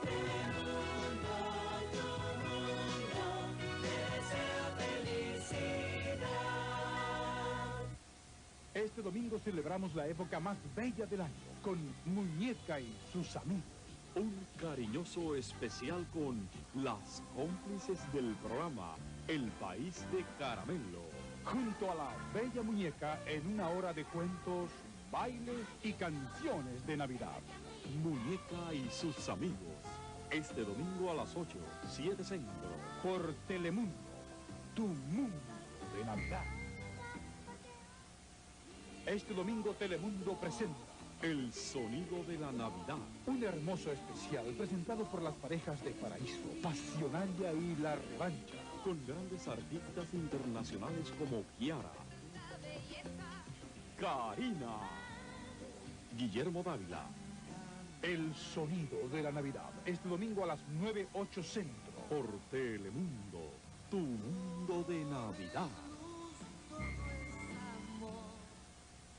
Telemundo, tu mundo, te desea felicidad. Este domingo celebramos la época más bella del año con Muñeca y sus amigos. Un cariñoso especial con las cómplices del programa El País de Caramelo. Junto a la bella muñeca en una hora de cuentos, bailes y canciones de Navidad. Muñeca y sus amigos. Este domingo a las 8, 7 Centro. Por Telemundo, tu mundo de Navidad. Este domingo Telemundo presenta El sonido de la Navidad. un hermoso especial presentado por las parejas de Paraíso, Pasionaria y La Revancha. Con grandes artistas internacionales como Kiara, Karina, Guillermo Dávila. El sonido de la Navidad. Este domingo a las 9:08 Centro. Por Telemundo, tu mundo de Navidad.